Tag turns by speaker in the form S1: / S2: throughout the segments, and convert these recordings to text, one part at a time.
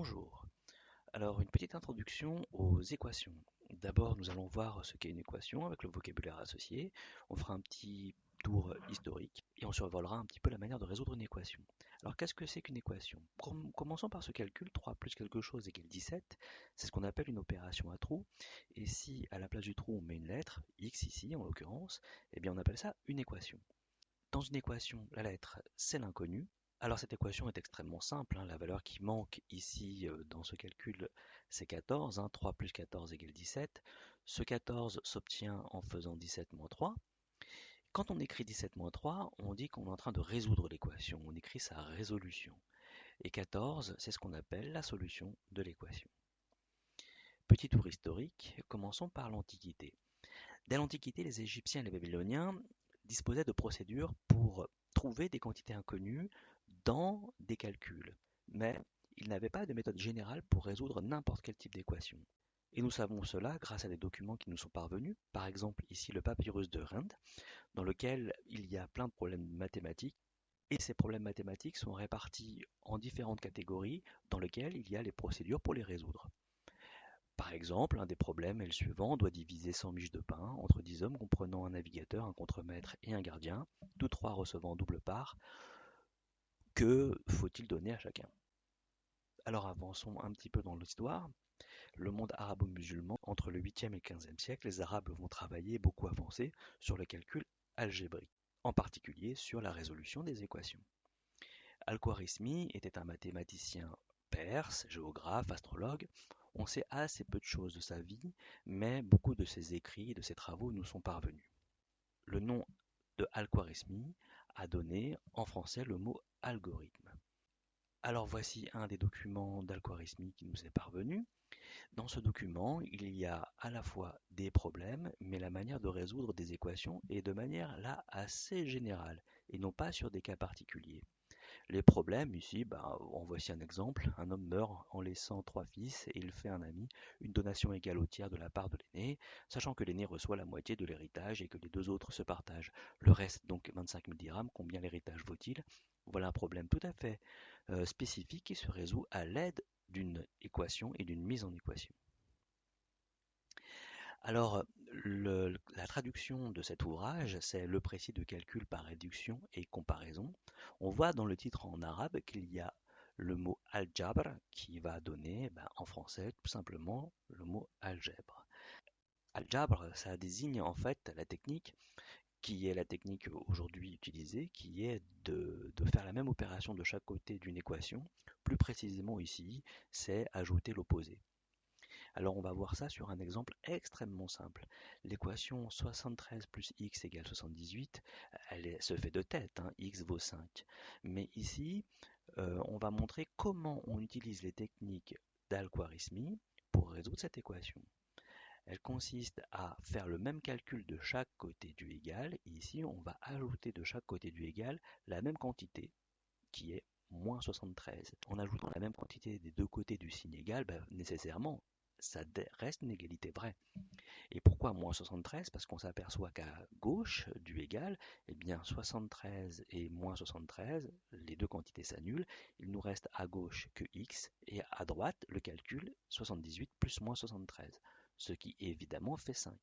S1: Bonjour. Alors, une petite introduction aux équations. D'abord, nous allons voir ce qu'est une équation avec le vocabulaire associé. On fera un petit tour historique et on survolera un petit peu la manière de résoudre une équation. Alors, qu'est-ce que c'est qu'une équation? Commençons par ce calcul, 3 plus quelque chose égale 17. C'est ce qu'on appelle une opération à trous. Et si à la place du trou on met une lettre, x ici en l'occurrence, eh bien on appelle ça une équation. Dans une équation, la lettre, c'est l'inconnu. Alors cette équation est extrêmement simple, hein. La valeur qui manque ici dans ce calcul, c'est 14. 3 plus 14 égale 17. Ce 14 s'obtient en faisant 17 moins 3. Quand on écrit 17 moins 3, on dit qu'on est en train de résoudre l'équation. On écrit sa résolution. Et 14, c'est ce qu'on appelle la solution de l'équation. Petit tour historique, commençons par l'Antiquité. Dès l'Antiquité, les Égyptiens et les Babyloniens disposaient de procédures pour trouver des quantités inconnues dans des calculs. Mais ils n'avaient pas de méthode générale pour résoudre n'importe quel type d'équation. Et nous savons cela grâce à des documents qui nous sont parvenus, par exemple ici le papyrus de Rhind, dans lequel il y a plein de problèmes mathématiques, et ces problèmes mathématiques sont répartis en différentes catégories dans lesquelles il y a les procédures pour les résoudre. Par exemple, un des problèmes est le suivant: on doit diviser 100 miches de pain entre 10 hommes comprenant un navigateur, un contremaître et un gardien, tous trois recevant double part. Que faut-il donner à chacun? Alors avançons un petit peu dans l'histoire. Le monde arabo-musulman, entre le 8e et le 15e siècle, les Arabes vont travailler, beaucoup avancer, sur le calcul algébrique, en particulier sur la résolution des équations. Al-Khwarizmi était un mathématicien perse, géographe, astrologue. On sait assez peu de choses de sa vie, mais beaucoup de ses écrits et de ses travaux nous sont parvenus. Le nom de Al-Khwarizmi a donné en français le mot algorithme. Alors voici un des documents d'Al-Khwarizmi qui nous est parvenu. Dans ce document, il y a à la fois des problèmes, mais la manière de résoudre des équations est de manière là assez générale, et non pas sur des cas particuliers. Les problèmes ici, en voici un exemple. Un homme meurt en laissant 3 fils et il fait un ami, une donation égale au tiers de la part de l'aîné, sachant que l'aîné reçoit la moitié de l'héritage et que les deux autres se partagent le reste, donc 25 000 dirhams. Combien l'héritage vaut-il? Voilà un problème tout à fait spécifique qui se résout à l'aide d'une équation et d'une mise en équation. Alors, la traduction de cet ouvrage, c'est le précis de calcul par réduction et comparaison. On voit dans le titre en arabe qu'il y a le mot al-jabr qui va donner en français tout simplement le mot algèbre. Al-jabr, ça désigne en fait la technique qui est la technique aujourd'hui utilisée, qui est de faire la même opération de chaque côté d'une équation. Plus précisément ici, c'est ajouter l'opposé. Alors on va voir ça sur un exemple extrêmement simple. L'équation 73 plus x égale 78, se fait de tête, hein, x vaut 5. Mais ici, on va montrer comment on utilise les techniques d'Al-Khwarizmi pour résoudre cette équation. Elle consiste à faire le même calcul de chaque côté du égal, et ici on va ajouter de chaque côté du égal la même quantité, qui est moins 73. En ajoutant la même quantité des deux côtés du signe égal, nécessairement, ça reste une égalité vraie. Et pourquoi moins 73? Parce qu'on s'aperçoit qu'à gauche du égal, eh bien 73 et moins 73, les deux quantités s'annulent. Il nous reste à gauche que x et à droite le calcul 78 plus moins 73, ce qui évidemment fait 5.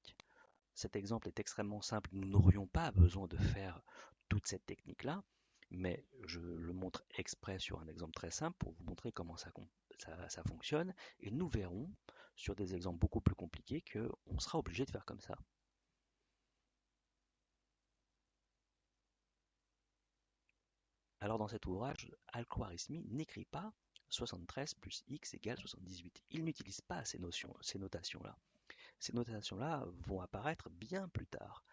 S1: Cet exemple est extrêmement simple, nous n'aurions pas besoin de faire toute cette technique-là, mais je le montre exprès sur un exemple très simple pour vous montrer comment ça fonctionne, et nous verrons sur des exemples beaucoup plus compliqués qu'on sera obligé de faire comme ça. Alors dans cet ouvrage, Al-Khwarizmi n'écrit pas 73 plus x égale 78. Il n'utilise pas ces notations-là. Ces notations-là vont apparaître bien plus tard.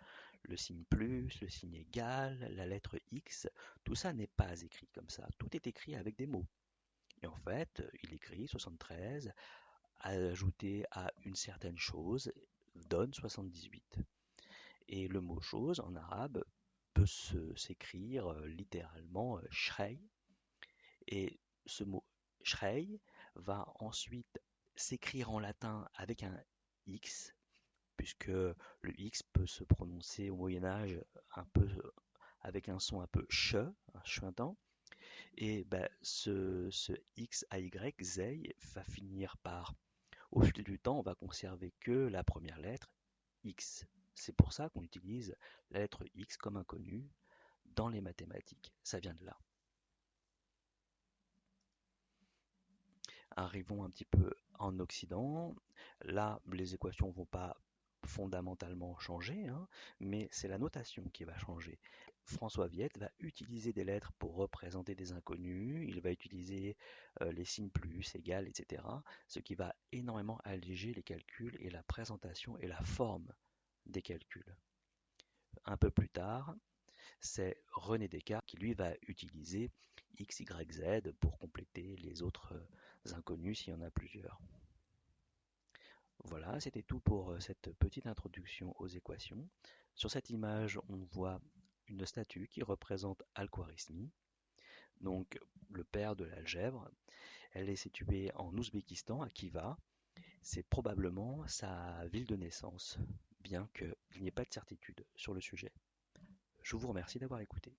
S1: Le signe plus, le signe égal, la lettre X, tout ça n'est pas écrit comme ça. Tout est écrit avec des mots. Et en fait, il écrit 73, ajouté à une certaine chose, donne 78. Et le mot chose en arabe peut s'écrire littéralement shrey. Et ce mot shrey va ensuite s'écrire en latin avec un X, puisque le X peut se prononcer au Moyen Âge un peu avec un son un peu che, un chuintant, Et ben, ce x à y, zey, va finir par, au fil du temps, on va conserver que la première lettre, x. C'est pour ça qu'on utilise la lettre x comme inconnue dans les mathématiques. Ça vient de là. Arrivons un petit peu en Occident. Là, les équations ne vont pas fondamentalement changer, hein, mais c'est la notation qui va changer. François Viette va utiliser des lettres pour représenter des inconnus, il va utiliser les signes plus, égal, etc., ce qui va énormément alléger les calculs et la présentation et la forme des calculs. Un peu plus tard, c'est René Descartes qui lui va utiliser x, y, z pour compléter les autres inconnus s'il y en a plusieurs. Voilà, c'était tout pour cette petite introduction aux équations. Sur cette image, on voit une statue qui représente Al-Khwarizmi, donc le père de l'algèbre. Elle est située en Ouzbékistan, à Khiva. C'est probablement sa ville de naissance, bien qu'il n'y ait pas de certitude sur le sujet. Je vous remercie d'avoir écouté.